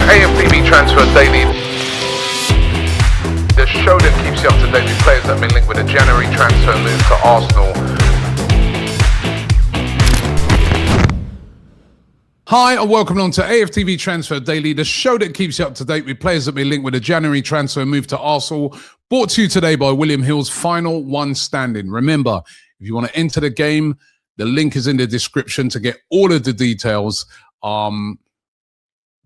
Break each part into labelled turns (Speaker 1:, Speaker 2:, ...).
Speaker 1: AFTV Transfer Daily, the show that keeps you up to date with players that have been linked with a January transfer move to Arsenal.
Speaker 2: Hi and welcome on to AFTV Transfer Daily, the show that keeps you up to date with players that have been linked with a January transfer move to Arsenal. Brought to you today by William Hill's Final One Standing. Remember, if you want to enter the game, the link is in the description to get all of the details.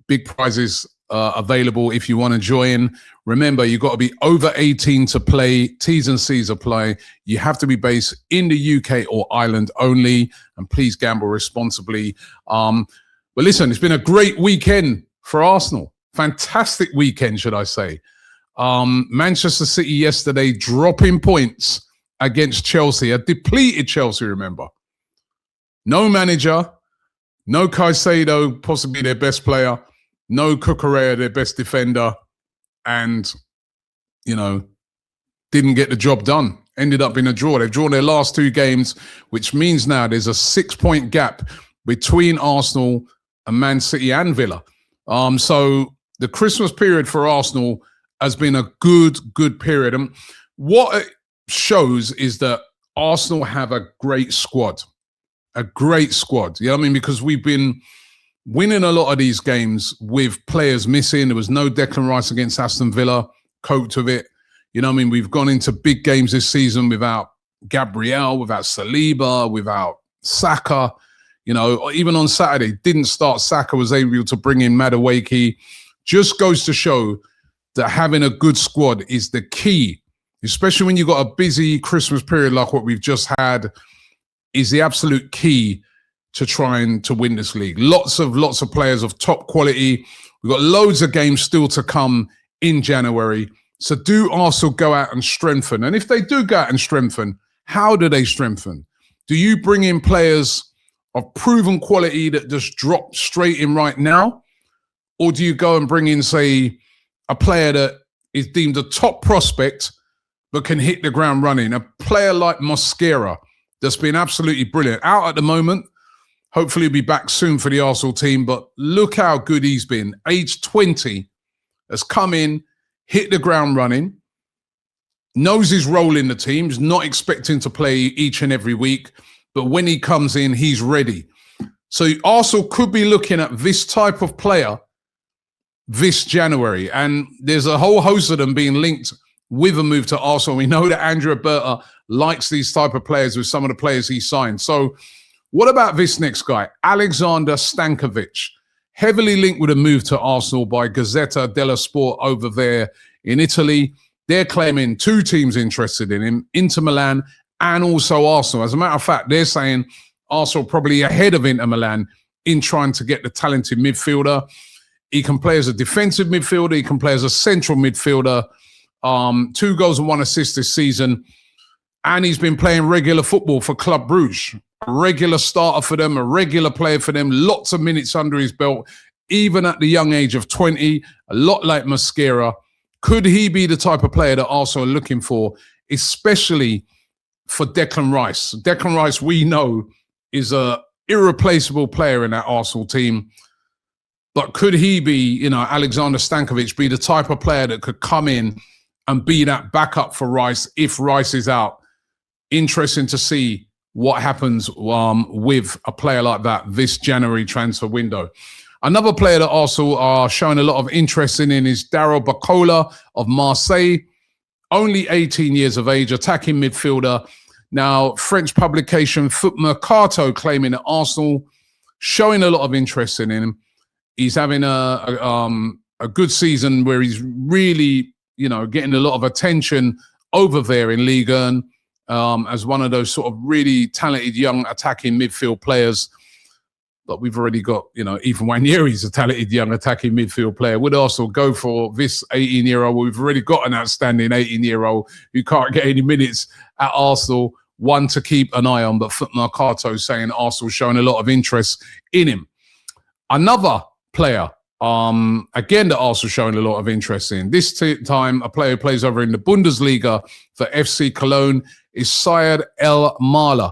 Speaker 2: Big prizes available if you want to join. Remember, you've got to be over 18 to play. T's and C's apply. You have to be based in the UK or Ireland only, and please gamble responsibly. But listen, it's been a great weekend for Arsenal. Fantastic weekend, should I say. Manchester City yesterday dropping points against Chelsea, a depleted Chelsea, remember. No manager, no Caicedo, possibly their best player, no Cucurella, their best defender, and, you know, didn't get the job done. Ended up in a draw. They've drawn their last two games, which means now there's a 6-point gap between Arsenal and Man City and Villa. So the Christmas period for Arsenal has been a good period. And what it shows is that Arsenal have a great squad. A great squad. You know what I mean? Because we've been winning a lot of these games with players missing. There was no Declan Rice against Aston Villa. Coped with it. You know what I mean? We've gone into big games this season without Gabriel, without Saliba, without Saka. You know, even on Saturday, didn't start Saka, was able to bring in Madueke. Just goes to show that having a good squad is the key, especially when you've got a busy Christmas period like what we've just had, is the absolute key to trying to win this league. Lots of players of top quality. We've got loads of games still to come in January. So do Arsenal go out and strengthen? And if they do go out and strengthen, how do they strengthen? Do you bring in players of proven quality that just drop straight in right now? Or do you go and bring in, say, a player that is deemed a top prospect but can hit the ground running? A player like Mosquera that's been absolutely brilliant. Out at the moment. Hopefully he'll be back soon for the Arsenal team, but look how good he's been. Age 20, has come in, hit the ground running, knows his role in the team, is not expecting to play each and every week, but when he comes in, he's ready. So Arsenal could be looking at this type of player this January, and there's a whole host of them being linked with a move to Arsenal. We know that Andrea Berta likes these type of players with some of the players he signed. So what about this next guy? Aleksandar Stanković, heavily linked with a move to Arsenal by Gazzetta dello Sport over there in Italy. They're claiming two teams interested in him, Inter Milan and also Arsenal. As a matter of fact, they're saying Arsenal probably ahead of Inter Milan in trying to get the talented midfielder. He can play as a defensive midfielder. He can play as a central midfielder. 2 goals and 1 assist this season. And he's been playing regular football for Club Brugge. A regular starter for them, a regular player for them, lots of minutes under his belt, even at the young age of 20, a lot like Mosquera. Could he be the type of player that Arsenal are looking for, especially for Declan Rice? Declan Rice, we know, is a irreplaceable player in that Arsenal team. But could he be, you know, Aleksandar Stanković, be the type of player that could come in and be that backup for Rice if Rice is out? Interesting to see what happens with a player like that this January transfer window. Another player that Arsenal are showing a lot of interest in is Darryl Bakola of Marseille. Only 18 years of age, attacking midfielder. Now, French publication Foot Mercato claiming that Arsenal showing a lot of interest in him. He's having a good season where he's really, you know, getting a lot of attention over there in Ligue 1. As one of those sort of really talented young attacking midfield players. But we've already got, you know, even Wanyeri's a talented young attacking midfield player. Would Arsenal go for this 18-year-old? We've already got an outstanding 18-year-old who can't get any minutes at Arsenal, one to keep an eye on. But Foot Mercato saying Arsenal showing a lot of interest in him. Another player, again, that Arsenal showing a lot of interest in. This time, a player who plays over in the Bundesliga for FC Cologne is Syed El Mala.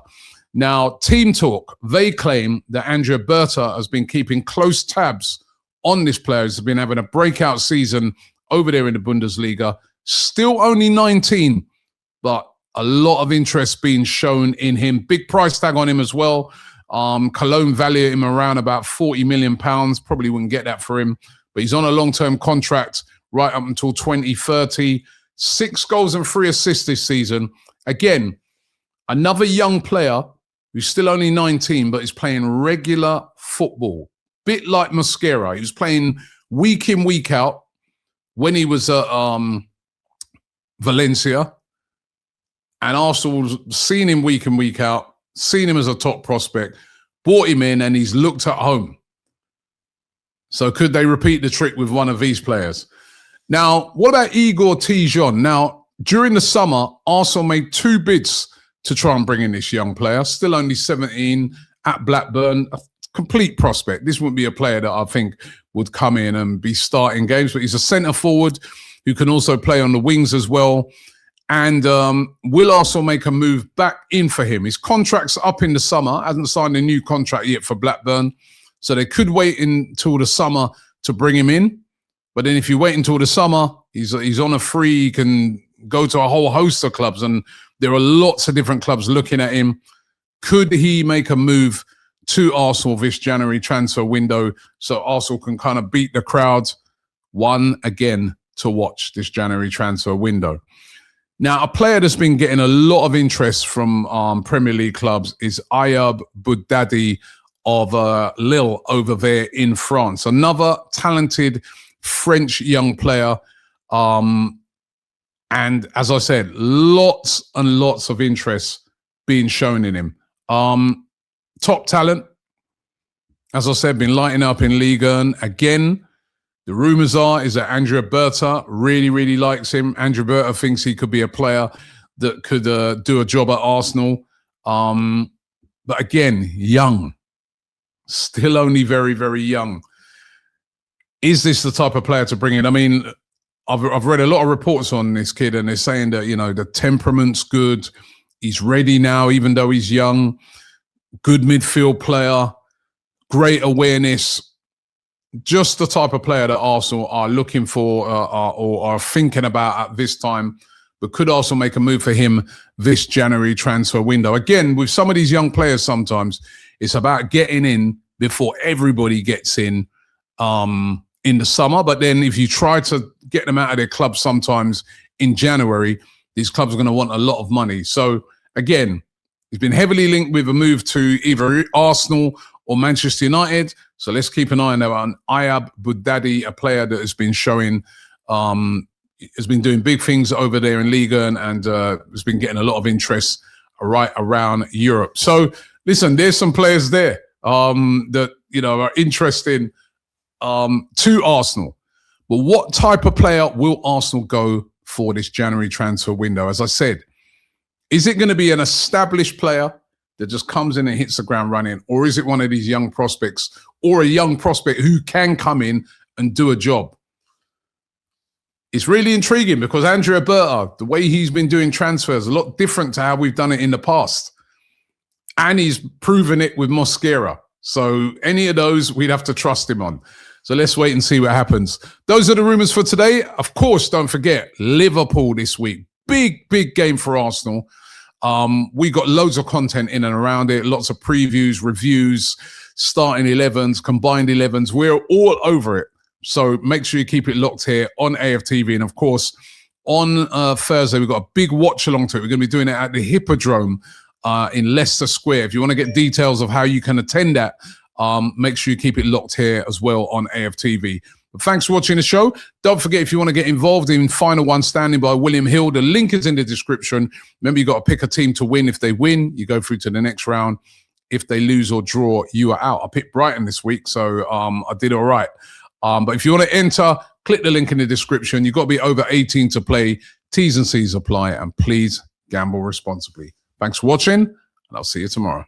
Speaker 2: Now, Team Talk, they claim that Andrea Berta has been keeping close tabs on this player. He's been having a breakout season over there in the Bundesliga. Still only 19, but a lot of interest being shown in him. Big price tag on him as well. Cologne valued him around about £40 million. Probably wouldn't get that for him, but he's on a long-term contract right up until 2030. 6 goals and 3 assists this season. Again, another young player who's still only 19, but is playing regular football. Bit like Mosquera. He was playing week in, week out when he was at Valencia. And Arsenal's seen him week in, week out, seen him as a top prospect, brought him in, and he's looked at home. So could they repeat the trick with one of these players? Now, what about Igor Tyjon? Now, during the summer, Arsenal made 2 bids to try and bring in this young player. Still only 17 at Blackburn. A complete prospect. This wouldn't be a player that I think would come in and be starting games, but he's a centre forward who can also play on the wings as well. And will Arsenal make a move back in for him? His contract's up in the summer. Hasn't signed a new contract yet for Blackburn. So they could wait until the summer to bring him in. But then if you wait until the summer, he's on a free. He can go to a whole host of clubs. And there are lots of different clubs looking at him. Could he make a move to Arsenal this January transfer window so Arsenal can kind of beat the crowd? One, again, to watch this January transfer window. Now, a player that's been getting a lot of interest from Premier League clubs is Ayyoub Bouaddi of Lille over there in France. Another talented French young player. And as I said, lots and lots of interest being shown in him. Top talent. As I said, been lighting up in Ligue 1 again. The rumours is that Andrea Berta really, really likes him. Andrea Berta thinks he could be a player that could do a job at Arsenal. But again, young. Still only very, very young. Is this the type of player to bring in? I mean, I've read a lot of reports on this kid, and they're saying that, you know, the temperament's good. He's ready now, even though he's young. Good midfield player. Great awareness. Just the type of player that Arsenal are looking for or are thinking about at this time. But could Arsenal make a move for him this January transfer window? Again, with some of these young players, sometimes it's about getting in before everybody gets in the summer. But then if you try to get them out of their club sometimes in January, these clubs are going to want a lot of money. So again, he's been heavily linked with a move to either Arsenal or Manchester United. So let's keep an eye on Ayyoub Bouaddi, a player that has been showing, has been doing big things over there in Ligue 1 and has been getting a lot of interest right around Europe. So listen, there's some players there that, you know, are interesting to Arsenal. But what type of player will Arsenal go for this January transfer window? As I said, is it going to be an established player that just comes in and hits the ground running? Or is it one of these young prospects or a young prospect who can come in and do a job? It's really intriguing because Andrea Berta, the way he's been doing transfers, a lot different to how we've done it in the past. And he's proven it with Mosquera. So any of those, we'd have to trust him on. So let's wait and see what happens. Those are the rumours for today. Of course, don't forget, Liverpool this week. Big, big game for Arsenal. We got loads of content in and around it. Lots of previews, reviews, starting 11s, combined 11s. We're all over it. So make sure you keep it locked here on AFTV. And of course, on Thursday, we've got a big watch along to it. We're going to be doing it at the Hippodrome in Leicester Square. If you want to get details of how you can attend that, make sure you keep it locked here as well on AFTV. But thanks for watching the show. Don't forget, if you want to get involved in Final One Standing by William Hill, the link is in the description. Remember, you got to pick a team to win. If they win, you go through to the next round. If they lose or draw, you are out. I picked Brighton this week, so I did all right. But if you want to enter, click the link in the description. You've got to be over 18 to play. T's and C's apply, and please gamble responsibly. Thanks for watching, and I'll see you tomorrow.